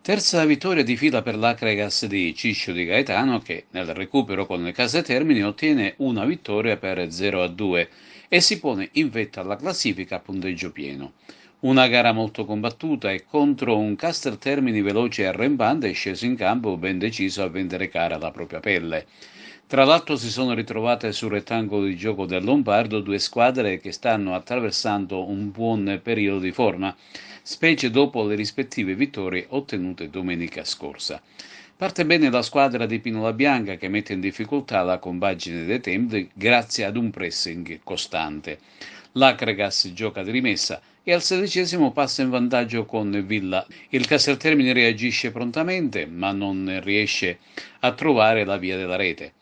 Terza vittoria di fila per l'Acregas di Ciccio Di Gaetano che nel recupero con le Case Termini ottiene una vittoria per 0-2 e si pone in vetta alla classifica a punteggio pieno. Una gara molto combattuta e contro un Castel Termini veloce e arrembante è sceso in campo ben deciso a vendere cara la propria pelle. Tra l'altro si sono ritrovate sul rettangolo di gioco del Lombardo due squadre che stanno attraversando un buon periodo di forma, specie dopo le rispettive vittorie ottenute domenica scorsa. Parte bene la squadra di Pinola Bianca che mette in difficoltà la compagine dei Tempi grazie ad un pressing costante. L'Acregas gioca di rimessa e al 16° passa in vantaggio con Villa. Il Casteltermini reagisce prontamente ma non riesce a trovare la via della rete.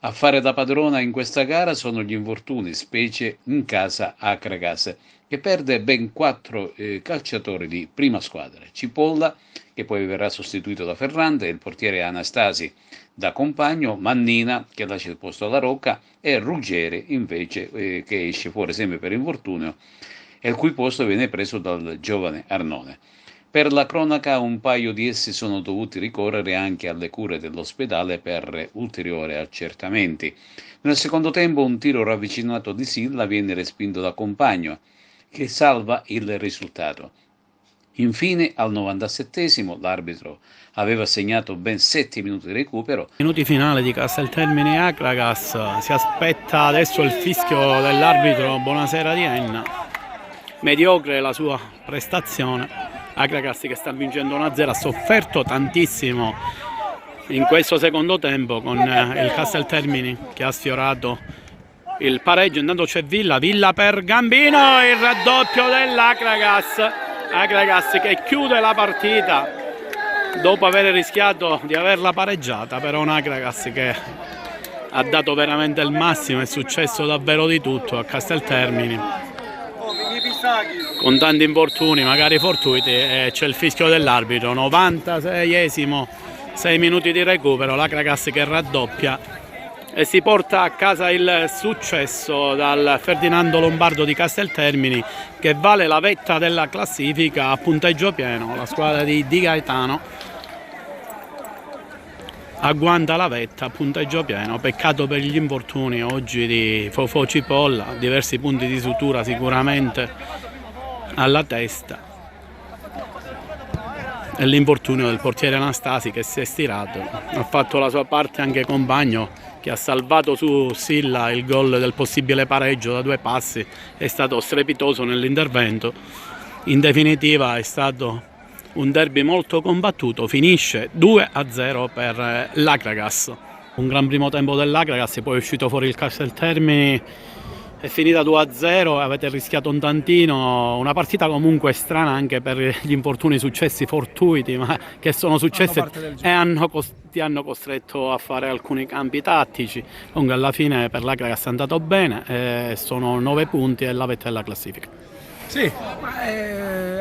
A fare da padrona in questa gara sono gli infortuni, specie in casa Acregas, che perde ben 4 calciatori di prima squadra. Cipolla, che poi verrà sostituito da Ferrante, il portiere Anastasi da compagno, Mannina, che lascia il posto alla Rocca, e Ruggeri, invece, che esce fuori sempre per infortunio, e il cui posto viene preso dal giovane Arnone. Per la cronaca un paio di essi sono dovuti ricorrere anche alle cure dell'ospedale per ulteriori accertamenti. Nel secondo tempo un tiro ravvicinato di Silla viene respinto da compagno, che salva il risultato. Infine, al 97° l'arbitro aveva segnato ben 7 minuti di recupero. Minuti finali di Casteltermini Acregas, si aspetta adesso il fischio dell'arbitro. Buonasera di Enna. Mediocre la sua prestazione. Acregas che sta vincendo 1-0, ha sofferto tantissimo in questo secondo tempo con il Casteltermini che ha sfiorato il pareggio. Intanto c'è Villa per Gambino, il raddoppio dell'Acregas. Acregas che chiude la partita dopo aver rischiato di averla pareggiata, però un Acregas che ha dato veramente il massimo, è successo davvero di tutto a Casteltermini con tanti infortuni, magari fortuiti, e c'è il fischio dell'arbitro. 96°, 6 minuti di recupero, l'Acregas che raddoppia e si porta a casa il successo dal Ferdinando Lombardo di Casteltermini, che vale la vetta della classifica a punteggio pieno. La squadra di Di Gaetano agguanta la vetta a punteggio pieno. Peccato per gli infortuni oggi di Fofò Cipolla, diversi punti di sutura sicuramente alla testa, e l'infortunio del portiere Anastasi che si è stirato. Ha fatto la sua parte anche Compagno, che ha salvato su Silla il gol del possibile pareggio da 2 passi, è stato strepitoso nell'intervento. In definitiva è stato un derby molto combattuto, finisce 2-0 per l'Acregas. Un gran primo tempo dell'Acregas, poi è uscito fuori il Casteltermini, è finita 2-0, avete rischiato un tantino, una partita comunque strana anche per gli infortuni successi fortuiti, ma che sono successi e ti hanno costretto a fare alcuni cambi tattici. Comunque alla fine per l'Acregas è andato bene, sono 9 punti e la vetta della classifica. Sì,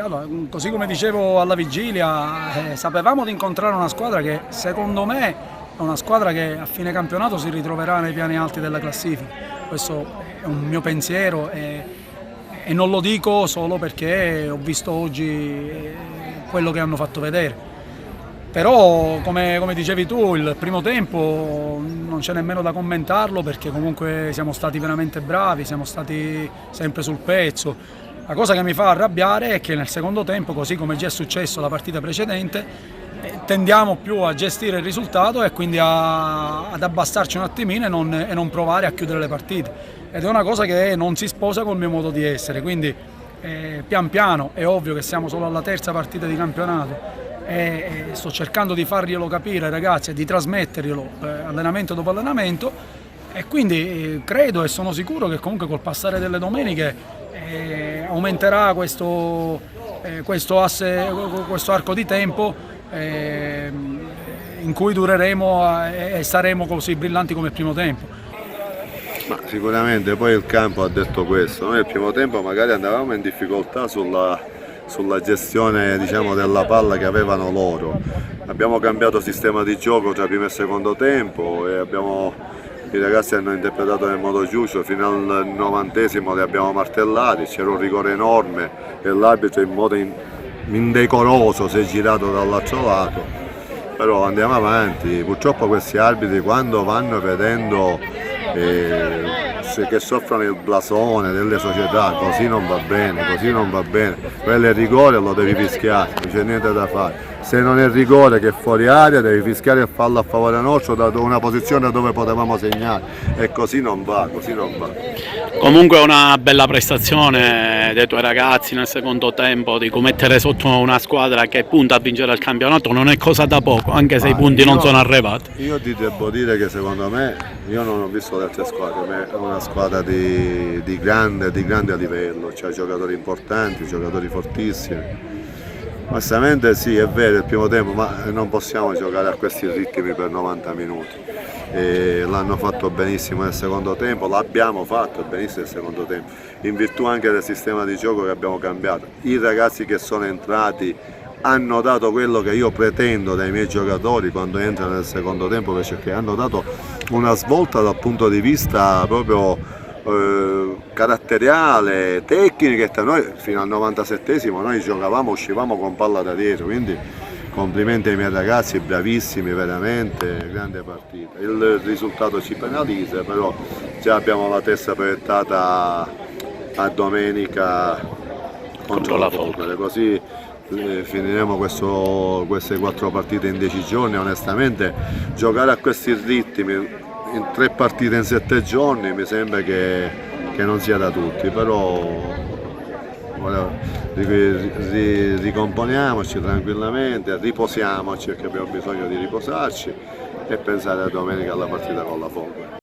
allora, così come dicevo alla vigilia, sapevamo di incontrare una squadra che secondo me è una squadra che a fine campionato si ritroverà nei piani alti della classifica. Questo è un mio pensiero e non lo dico solo perché ho visto oggi quello che hanno fatto vedere. Però come dicevi tu, il primo tempo non c'è nemmeno da commentarlo, perché comunque siamo stati veramente bravi, siamo stati sempre sul pezzo. La cosa che mi fa arrabbiare è che nel secondo tempo, così come già è successo la partita precedente, tendiamo più a gestire il risultato e quindi ad abbassarci un attimino e non provare a chiudere le partite. Ed è una cosa che non si sposa col mio modo di essere, quindi pian piano, è ovvio che siamo solo alla terza partita di campionato e sto cercando di farglielo capire ai ragazzi e di trasmetterglielo allenamento dopo allenamento, e quindi credo e sono sicuro che comunque col passare delle domeniche aumenterà questo arco di tempo in cui dureremo e saremo così brillanti come il primo tempo. Ma sicuramente poi il campo ha detto questo. Noi il primo tempo magari andavamo in difficoltà sulla gestione, diciamo, della palla che avevano loro. Abbiamo cambiato sistema di gioco tra primo e secondo tempo e i ragazzi hanno interpretato nel modo giusto. Fino al 90° li abbiamo martellati, c'era un rigore enorme e l'arbitro in modo indecoroso, si è girato dall'altro lato, però andiamo avanti. Purtroppo questi arbitri, quando vanno vedendo che soffrono il blasone delle società, così non va bene, così non va bene. Quello è il rigore, lo devi fischiare, non c'è niente da fare. Se non è rigore, che è fuori aria, devi fischiare il fallo a favore nostro da una posizione dove potevamo segnare, e così non va, così non va. Comunque una bella prestazione dei tuoi ragazzi nel secondo tempo, di mettere sotto una squadra che punta a vincere il campionato non è cosa da poco, anche se i punti non sono arrivati. Io ti devo dire che secondo me, io non ho visto le altre squadre, ma è una squadra di grande livello, c'ha giocatori importanti, giocatori fortissimi. Onestamente sì, è vero il primo tempo, ma non possiamo giocare a questi ritmi per 90 minuti. L'hanno fatto benissimo nel secondo tempo, l'abbiamo fatto benissimo nel secondo tempo, in virtù anche del sistema di gioco che abbiamo cambiato. I ragazzi che sono entrati hanno dato quello che io pretendo dai miei giocatori quando entrano nel secondo tempo, perché hanno dato una svolta dal punto di vista proprio caratteriale, tecniche. Noi fino al 97esimo noi giocavamo, uscivamo con palla da dietro, quindi complimenti ai miei ragazzi, bravissimi veramente, grande partita. Il risultato ci penalizza, però già abbiamo la testa proiettata a domenica contro la Folgore, così finiremo queste 4 partite in 10 giorni. Onestamente giocare a questi ritmi in 3 partite in 7 giorni mi sembra che non sia da tutti, però ricomponiamoci tranquillamente, riposiamoci perché abbiamo bisogno di riposarci e pensare a domenica alla partita con la Folgore.